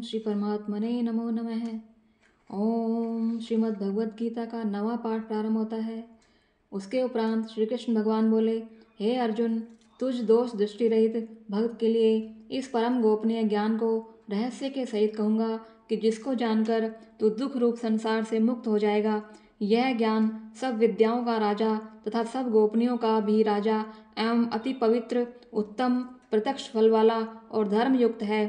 श्री परमात्मने नमो नमः। ओम श्रीमद् भगवद गीता का नवा पाठ प्रारंभ होता है। उसके उपरांत श्री कृष्ण भगवान बोले, हे अर्जुन, तुझ दोष दृष्टि रहित भक्त के लिए इस परम गोपनीय ज्ञान को रहस्य के सहित कहूँगा कि जिसको जानकर तू दुख रूप संसार से मुक्त हो जाएगा। यह ज्ञान सब विद्याओं का राजा तथा सब गोपनीयों का भी राजा एवं अति पवित्र, उत्तम, प्रत्यक्ष फल वाला और धर्म युक्त है।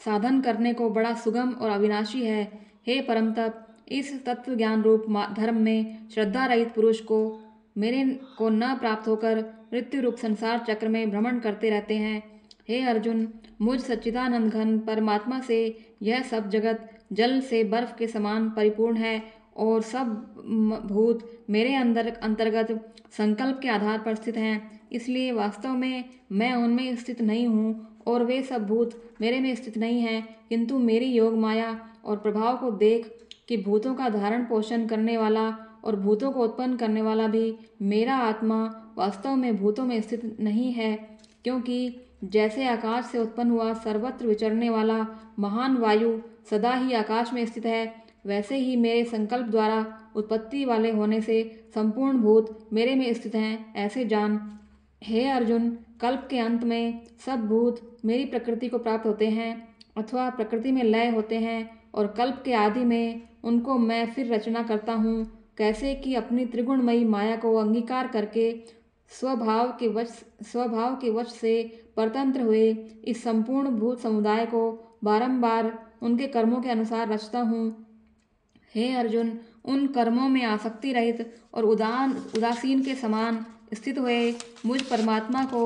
साधन करने को बड़ा सुगम और अविनाशी है। हे परम तप, इस तत्व ज्ञान रूप धर्म में श्रद्धा रहित पुरुष को मेरे को न प्राप्त होकर मृत्यु रूप संसार चक्र में भ्रमण करते रहते हैं। हे अर्जुन, मुझ सच्चिदानंद घन परमात्मा से यह सब जगत जल से बर्फ के समान परिपूर्ण है और सब भूत मेरे अंतर्गत संकल्प के आधार पर स्थित हैं। इसलिए वास्तव में मैं उनमें स्थित नहीं हूँ और वे सब भूत मेरे में स्थित नहीं हैं, किंतु मेरी योग माया और प्रभाव को देख कि भूतों का धारण पोषण करने वाला और भूतों को उत्पन्न करने वाला भी मेरा आत्मा वास्तव में भूतों में स्थित नहीं है। क्योंकि जैसे आकाश से उत्पन्न हुआ सर्वत्र विचरने वाला महान वायु सदा ही आकाश में स्थित है, वैसे ही मेरे संकल्प द्वारा उत्पत्ति वाले होने से संपूर्ण भूत मेरे में स्थित हैं, ऐसे जान। हे अर्जुन, कल्प के अंत में सब भूत मेरी प्रकृति को प्राप्त होते हैं अथवा प्रकृति में लय होते हैं और कल्प के आदि में उनको मैं फिर रचना करता हूँ। कैसे कि अपनी त्रिगुणमयी माया को अंगीकार करके स्वभाव के वश से परतंत्र हुए इस संपूर्ण भूत समुदाय को बारंबार उनके कर्मों के अनुसार रचता हूँ। हे अर्जुन, उन कर्मों में आसक्ति रहित और उदासीन के समान स्थित हुए मुझ परमात्मा को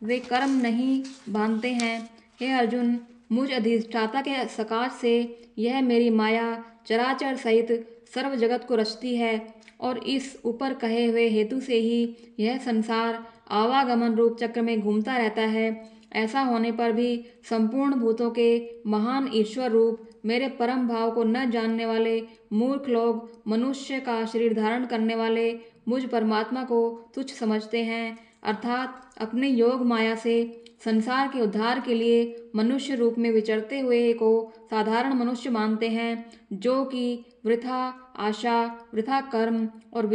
वे कर्म नहीं बांधते हैं। हे अर्जुन, मुझ अधिष्ठाता के सकाश से यह मेरी माया चराचर सहित सर्व जगत को रचती है और इस ऊपर कहे हुए हेतु से ही यह संसार आवागमन रूप चक्र में घूमता रहता है। ऐसा होने पर भी संपूर्ण भूतों के महान ईश्वर रूप मेरे परम भाव को न जानने वाले मूर्ख लोग मनुष्य का शरीर धारण करने वाले मुझ परमात्मा को तुच्छ समझते हैं, अर्थात अपने योग माया से संसार के उद्धार के लिए मनुष्य रूप में विचरते हुए को साधारण मनुष्य मानते हैं, जो कि वृथा आशा, वृथा कर्म और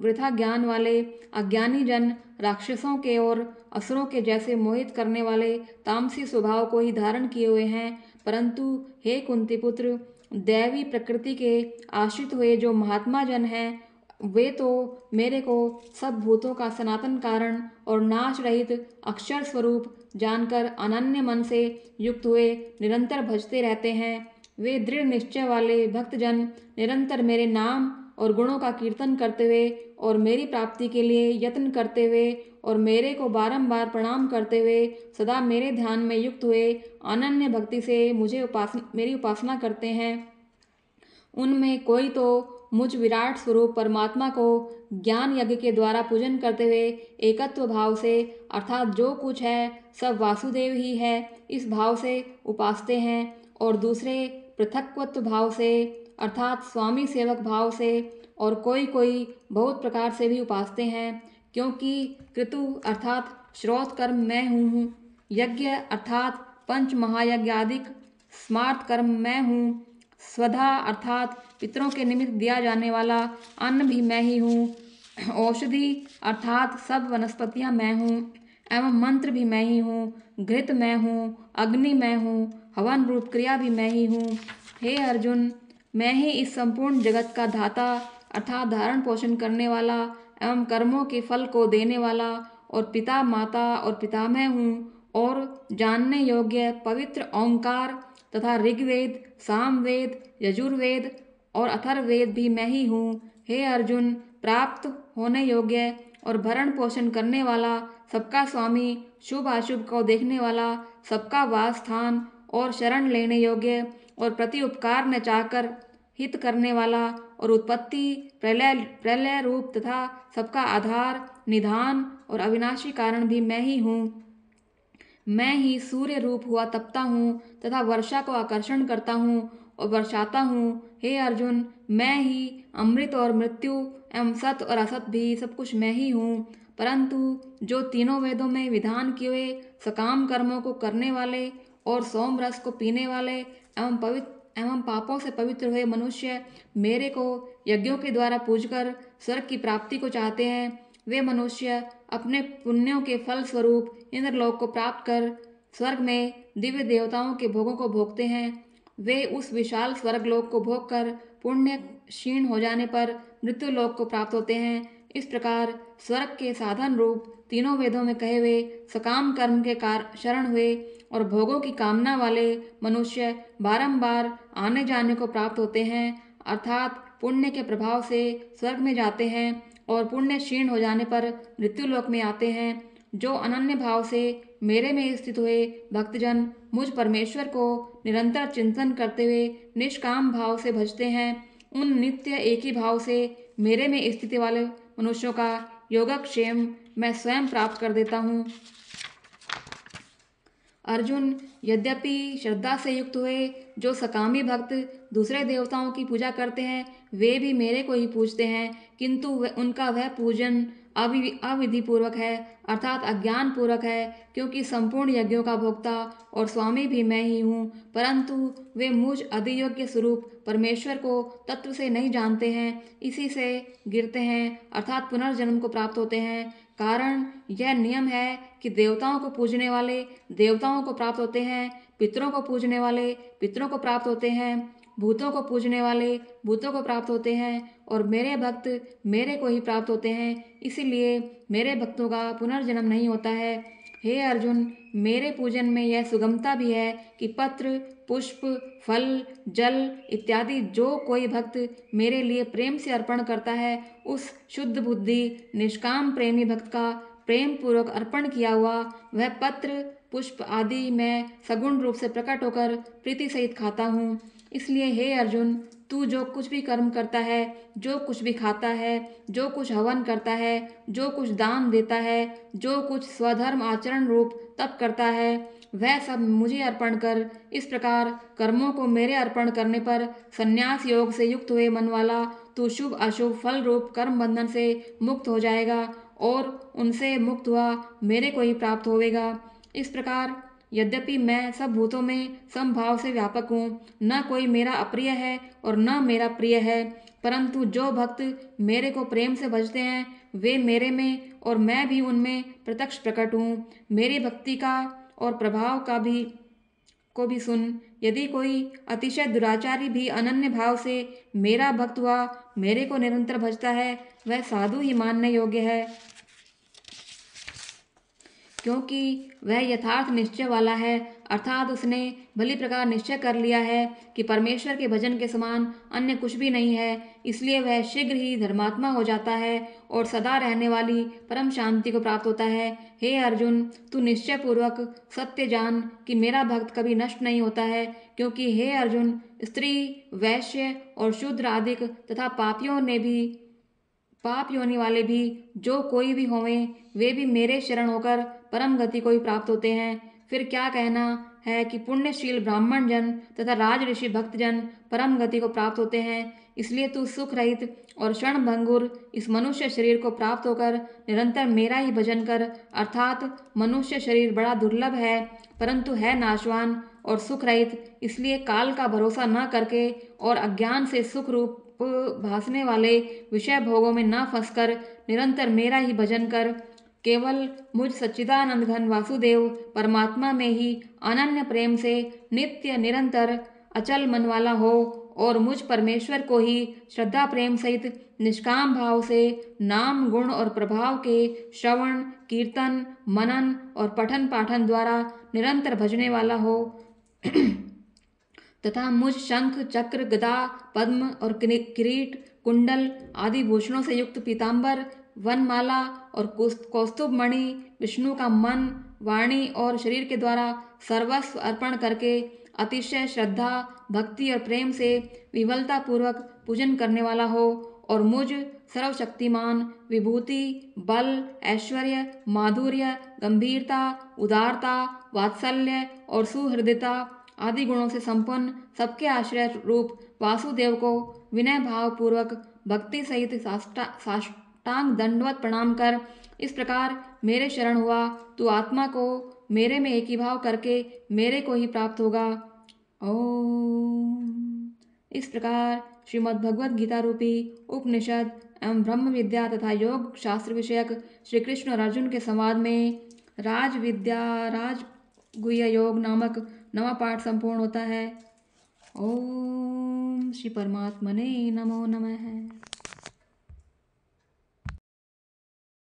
वृथा ज्ञान वाले अज्ञानी जन राक्षसों के और असुरों के जैसे मोहित करने वाले तामसी स्वभाव को ही धारण किए हुए हैं। परंतु हे कुंती पुत्र, दैवी प्रकृति के आश्रित हुए जो महात्मा जन हैं, वे तो मेरे को सब भूतों का सनातन कारण और नाश रहित अक्षर स्वरूप जानकर अनन्य मन से युक्त हुए निरंतर भजते रहते हैं। वे दृढ़ निश्चय वाले भक्तजन निरंतर मेरे नाम और गुणों का कीर्तन करते हुए और मेरी प्राप्ति के लिए यत्न करते हुए और मेरे को बारंबार प्रणाम करते हुए सदा मेरे ध्यान में युक्त हुए अनन्य भक्ति से मेरी उपासना करते हैं। उनमें कोई तो मुझ विराट स्वरूप परमात्मा को ज्ञान यज्ञ के द्वारा पूजन करते हुए एकत्व भाव से, अर्थात जो कुछ है सब वासुदेव ही है, इस भाव से उपासते हैं और दूसरे पृथक्वत्व भाव से, अर्थात स्वामी सेवक भाव से और कोई कोई बहुत प्रकार से भी उपासते हैं। क्योंकि कृतु अर्थात श्रोत कर्म मैं हूँ, यज्ञ अर्थात पंच महायज्ञ आदि स्मार्त कर्म मैं हूँ, स्वधा अर्थात पितरों के निमित्त दिया जाने वाला अन्न भी मैं ही हूँ, औषधि अर्थात सब वनस्पतियाँ मैं हूँ एवं मंत्र भी मैं ही हूँ, घृत मैं हूँ, अग्नि मैं हूँ, हवन रूप क्रिया भी मैं ही हूँ। हे अर्जुन, मैं ही इस संपूर्ण जगत का धाता अर्थात धारण पोषण करने वाला एवं कर्मों के फल को देने वाला और पिता माता और पितामह हूँ और जानने योग्य पवित्र ओंकार तथा ऋग्वेद, सामवेद, यजुर्वेद और अथर्ववेद भी मैं ही हूँ। हे अर्जुन, प्राप्त होने योग्य और भरण पोषण करने वाला, सबका स्वामी, शुभ अशुभ को देखने वाला, सबका वास स्थान और शरण लेने योग्य और प्रति उपकार न चाहकर हित करने वाला और उत्पत्ति प्रलय रूप तथा सबका आधार, निधान और अविनाशी कारण भी मैं ही हूँ। मैं ही सूर्य रूप हुआ तपता हूँ तथा वर्षा को आकर्षण करता हूँ और वर्षाता हूँ। हे अर्जुन, मैं ही अमृत और मृत्यु एवं सत और असत भी सब कुछ मैं ही हूँ। परंतु जो तीनों वेदों में विधान किए हुए सकाम कर्मों को करने वाले और सोम रस को पीने वाले एवं पापों से पवित्र हुए मनुष्य मेरे को यज्ञों के द्वारा पूजकर स्वर्ग की प्राप्ति को चाहते हैं। वे मनुष्य अपने पुण्यों के फल स्वरूप इंद्रलोक को प्राप्त कर स्वर्ग में दिव्य देवताओं के भोगों को भोगते हैं। वे उस विशाल स्वर्गलोक को भोग कर पुण्य क्षीण हो जाने पर मृत्यु लोक को प्राप्त होते हैं। इस प्रकार स्वर्ग के साधन रूप तीनों वेदों में कहे हुए सकाम कर्म के शरण हुए और भोगों की कामना वाले मनुष्य बारंबार आने जाने को प्राप्त होते हैं, अर्थात पुण्य के प्रभाव से स्वर्ग में जाते हैं और पुण्य क्षीण हो जाने पर मृत्यु लोक में आते हैं। जो अनन्य भाव से मेरे में स्थित हुए भक्तजन मुझ परमेश्वर को निरंतर चिंतन करते हुए निष्काम भाव से भजते हैं, उन नित्य एक ही भाव से मेरे में स्थिति वाले मनुष्यों का योगक्षेम मैं स्वयं प्राप्त कर देता हूँ। अर्जुन, यद्यपि श्रद्धा से युक्त हुए जो सकामी भक्त दूसरे देवताओं की पूजा करते हैं वे भी मेरे को ही पूजते हैं, किंतु उनका वह पूजन अविधि पूर्वक है, अर्थात अज्ञान पूर्वक है, क्योंकि संपूर्ण यज्ञों का भोक्ता और स्वामी भी मैं ही हूँ। परंतु वे मुझ अधियोग्य स्वरूप परमेश्वर को तत्व से नहीं जानते हैं, इसी से गिरते हैं, अर्थात पुनर्जन्म को प्राप्त होते हैं। कारण यह नियम है कि देवताओं को पूजने वाले देवताओं को प्राप्त होते हैं, पितरों को पूजने वाले पितरों को प्राप्त होते हैं, भूतों को पूजने वाले भूतों को प्राप्त होते हैं और मेरे भक्त मेरे को ही प्राप्त होते हैं। इसीलिए मेरे भक्तों का पुनर्जन्म नहीं होता है। हे अर्जुन, मेरे पूजन में यह सुगमता भी है कि पत्र, पुष्प, फल, जल इत्यादि जो कोई भक्त मेरे लिए प्रेम से अर्पण करता है, उस शुद्ध बुद्धि निष्काम प्रेमी भक्त का प्रेम पूर्वक अर्पण किया हुआ वह पत्र, पुष्प आदि मैं सगुण रूप से प्रकट होकर प्रीति सहित खाता हूँ। इसलिए हे अर्जुन, तू जो कुछ भी कर्म करता है, जो कुछ भी खाता है, जो कुछ हवन करता है, जो कुछ दान देता है, जो कुछ स्वधर्म आचरण रूप तप करता है, वह सब मुझे अर्पण कर। इस प्रकार कर्मों को मेरे अर्पण करने पर संन्यास योग से युक्त हुए मन वाला तू शुभ अशुभ फल रूप कर्म बंधन से मुक्त हो जाएगा और उनसे मुक्त हुआ मेरे को ही प्राप्त होवेगा। इस प्रकार यद्यपि मैं सब भूतों में समभाव से व्यापक हूँ, न कोई मेरा अप्रिय है और न मेरा प्रिय है, परंतु जो भक्त मेरे को प्रेम से भजते हैं वे मेरे में और मैं भी उनमें प्रत्यक्ष प्रकट हूँ। मेरी भक्ति का और प्रभाव को भी सुन। यदि कोई अतिशय दुराचारी भी अनन्य भाव से मेरा भक्त हुआ मेरे को निरंतर भजता है, वह साधु ही मानने योग्य है, क्योंकि वह यथार्थ निश्चय वाला है, अर्थात उसने भली प्रकार निश्चय कर लिया है कि परमेश्वर के भजन के समान अन्य कुछ भी नहीं है। इसलिए वह शीघ्र ही धर्मात्मा हो जाता है और सदा रहने वाली परम शांति को प्राप्त होता है। हे अर्जुन, तू निश्चय पूर्वक सत्य जान कि मेरा भक्त कभी नष्ट नहीं होता है, क्योंकि हे अर्जुन, स्त्री, वैश्य और शूद्र आदिक तथा पाप योनि वाले भी जो कोई भी होवें वे भी मेरे शरण होकर परम गति को ही प्राप्त होते हैं। फिर क्या कहना है कि पुण्यशील ब्राह्मण जन तथा राज ऋषि भक्तजन परम गति को प्राप्त होते हैं। इसलिए तू सुख रहित और क्षण भंगुर इस मनुष्य शरीर को प्राप्त होकर निरंतर मेरा ही भजन कर, अर्थात मनुष्य शरीर बड़ा दुर्लभ है परंतु है नाशवान और सुख रहित, इसलिए काल का भरोसा न करके और अज्ञान से सुख रूप भासने वाले विषय भोगों में न फंसकर निरंतर मेरा ही भजन कर। केवल मुझ सच्चिदानंद घन वासुदेव परमात्मा में ही अनन्य प्रेम से नित्य निरंतर अचल मन वाला हो और मुझ परमेश्वर को ही श्रद्धा प्रेम सहित निष्काम भाव से नाम गुण और प्रभाव के श्रवण, कीर्तन, मनन और पठन पाठन द्वारा निरंतर भजने वाला हो तथा मुझ शंख, चक्र, गदा, पद्म और किरीट, कुंडल आदि भूषणों से युक्त पीताम्बर, वनमाला और कौस्तुभ मणि, विष्णु का मन, वाणी और शरीर के द्वारा सर्वस्व अर्पण करके अतिशय श्रद्धा, भक्ति और प्रेम से विवलता पूर्वक पूजन करने वाला हो और मुझ सर्वशक्तिमान, विभूति, बल, ऐश्वर्य, माधुर्य, गंभीरता, उदारता, वात्सल्य और सुहृदयता आदि गुणों से संपन्न सबके आश्रय रूप वासुदेव को विनय भाव पूर्वक भक्ति सहित साष्टांग दंडवत प्रणाम कर इस प्रकार मेरे शरण हुआ। तू आत्मा को मेरे में एकीभाव करके मेरे को ही प्राप्त होगा। ओम। इस प्रकार श्रीमद् भगवद गीता रूपी उपनिषद एवं ब्रह्म विद्या तथा योग शास्त्र विषयक श्री कृष्ण और अर्जुन के संवाद में राज विद्या राजगुह्य योग नामक नवा पाठ संपूर्ण होता है। ओम श्री परमात्मने नमो नमः।